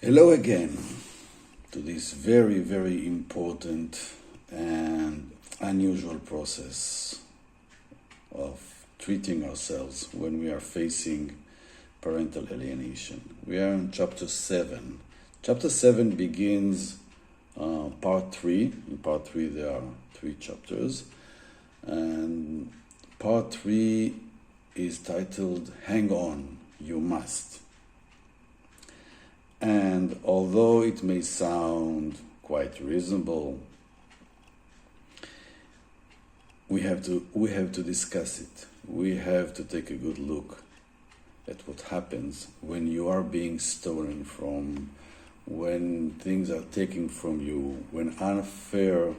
Hello again to this very, very important and unusual process of treating ourselves when we are facing parental alienation. We are in chapter 7. Chapter 7 begins part 3. In part 3 there are 3 chapters. And part 3 is titled Hang On, You Must. And although it may sound quite reasonable, we have to discuss it. We have to take a good look at what happens when you are being stolen from, when things are taken from you, when unfair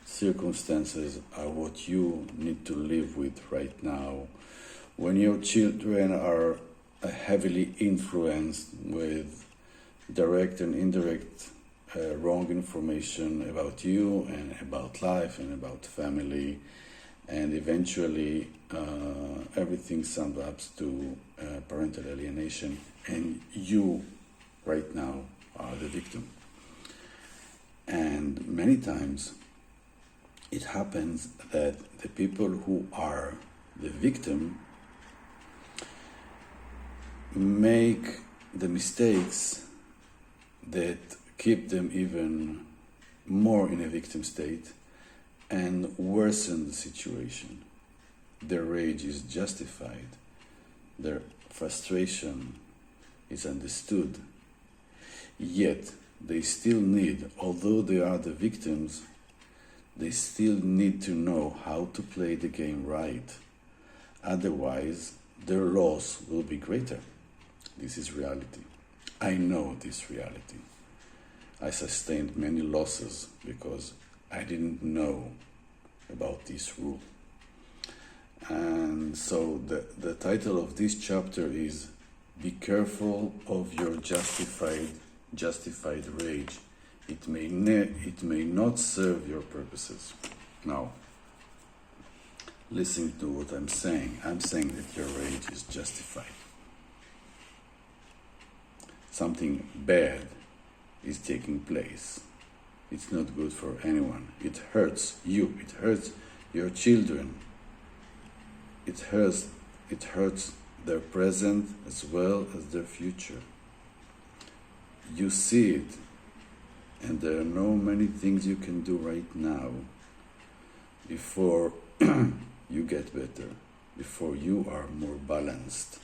circumstances are what you need to live with right now, when your children are heavily influenced with direct and indirect wrong information about you and about life and about family, and eventually everything sums up to parental alienation, and you right now are the victim. And many times it happens that the people who are the victim make the mistakes that keep them even more in a victim state and worsen the situation. Their rage is justified. Their frustration is understood. Yet they still need, although they are the victims, they still need to know how to play the game right. Otherwise, their loss will be greater. This is reality. I know this reality. I sustained many losses because I didn't know about this rule. And so the title of this chapter is Be Careful of Your Justified Rage. It may not serve your purposes. Now, listen to what I'm saying. I'm saying that your rage is justified. Something bad is taking place. It's not good for anyone. It hurts you. It hurts your children. It hurts their present as well as their future. You see it, and there are no many things you can do right now before you get better, before you are more balanced,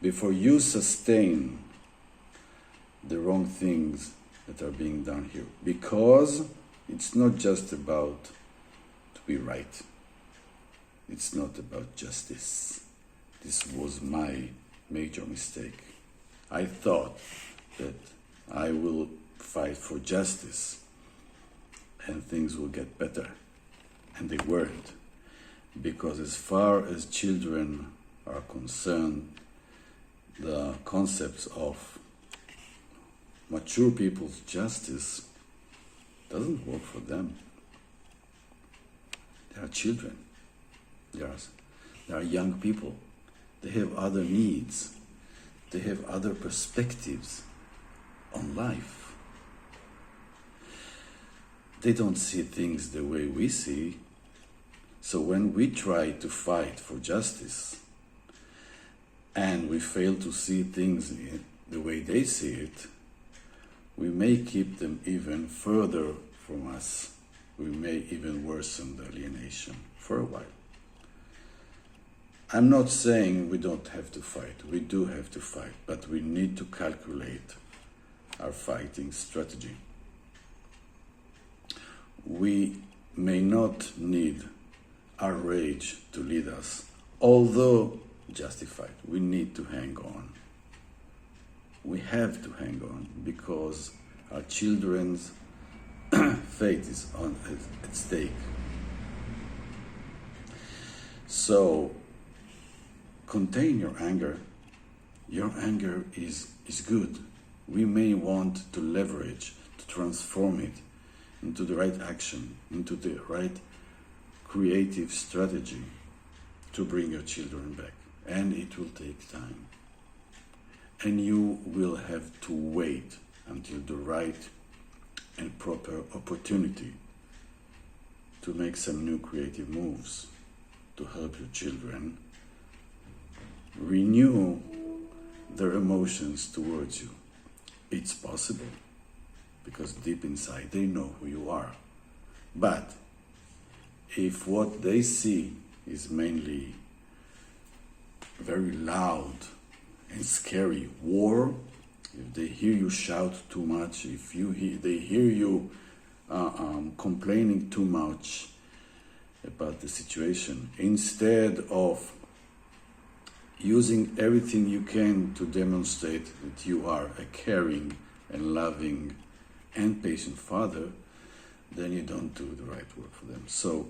before you sustain the wrong things that are being done here, because it's not just about to be right. It's not about justice. This was my major mistake. I thought that I will fight for justice and things will get better, and they weren't, because as far as children are concerned, the concepts of mature people's justice doesn't work for them. They are children. They are young people. They have other needs. They have other perspectives on life. They don't see things the way we see. So when we try to fight for justice and we fail to see things the way they see it, we may keep them even further from us. We may even worsen the alienation for a while. I'm not saying we don't have to fight. We do have to fight, but we need to calculate our fighting strategy. We may not need our rage to lead us, although justified. We need to hang on. We have to hang on because our children's fate is at stake. So, contain your anger. Your anger is good. We may want to leverage, to transform it into the right action, into the right creative strategy to bring your children back. And it will take time. And you will have to wait until the right and proper opportunity to make some new creative moves to help your children renew their emotions towards you. It's possible, because deep inside they know who you are. But if what they see is mainly very loud and scary war, if they hear you shout too much, if they hear you complaining too much about the situation, instead of using everything you can to demonstrate that you are a caring and loving and patient father, then you don't do the right work for them. So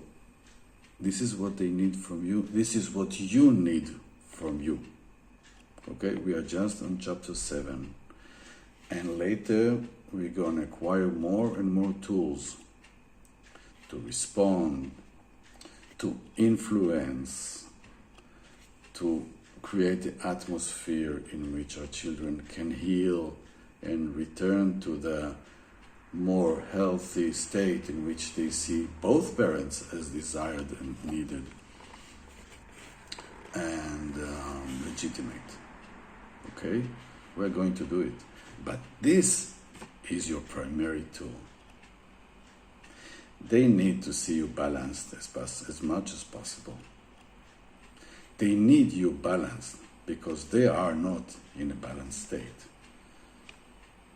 this is what they need from you. This is what you need from you. Okay, we are just on chapter 7. And later we're going to acquire more and more tools to respond, to influence, to create the atmosphere in which our children can heal and return to the more healthy state in which they see both parents as desired and needed and legitimate. Okay? We're going to do it. But this is your primary tool. They need to see you balanced as much as possible. They need you balanced because they are not in a balanced state.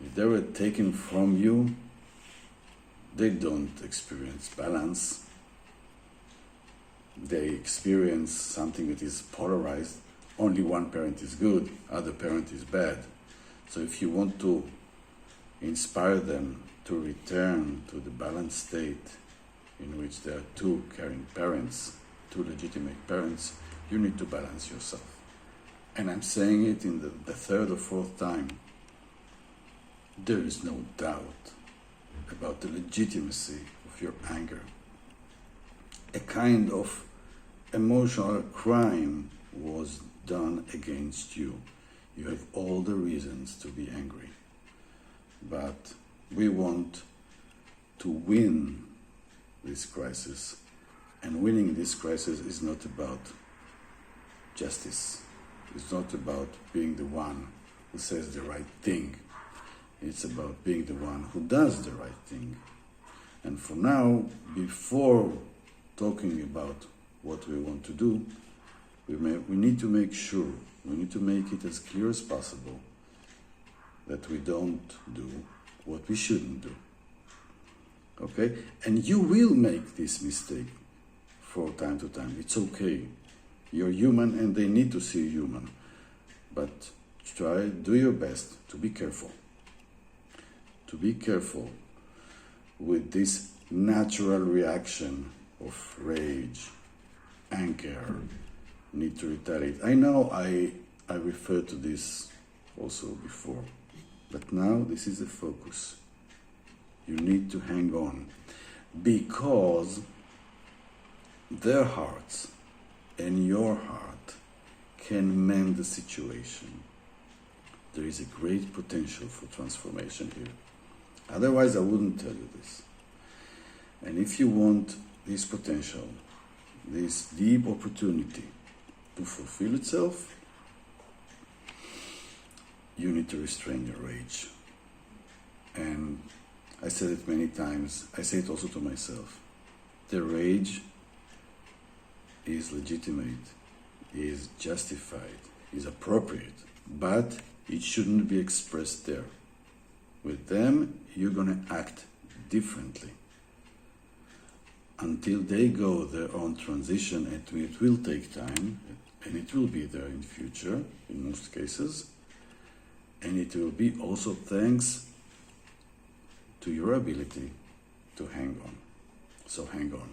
If they were taken from you, they don't experience balance. They experience something that is polarized. Only one parent is good, other parent is bad. So if you want to inspire them to return to the balanced state in which there are two caring parents, two legitimate parents, you need to balance yourself. And I'm saying it in the third or fourth time. There is no doubt about the legitimacy of your anger. A kind of emotional crime was done against you. You have all the reasons to be angry. But we want to win this crisis. And winning this crisis is not about justice. It's not about being the one who says the right thing. It's about being the one who does the right thing. And for now, before talking about what we want to do, we need to make sure, we need to make it as clear as possible that we don't do what we shouldn't do. Okay? And you will make this mistake from time to time. It's okay. You're human and they need to see you human. But do your best to be careful. To be careful with this natural reaction of rage, anger, need to retaliate. I know I referred to this also before, but now this is the focus. You need to hang on because their hearts and your heart can mend the situation. There is a great potential for transformation here. Otherwise, I wouldn't tell you this. And if you want this potential, this deep opportunity to fulfill itself, you need to restrain your rage. And I said it many times, I say it also to myself. The rage is legitimate, is justified, is appropriate, but it shouldn't be expressed there. With them, you're going to act differently until they go their own transition, and it will take time, and it will be there in future, in most cases, and it will be also thanks to your ability to hang on. So hang on.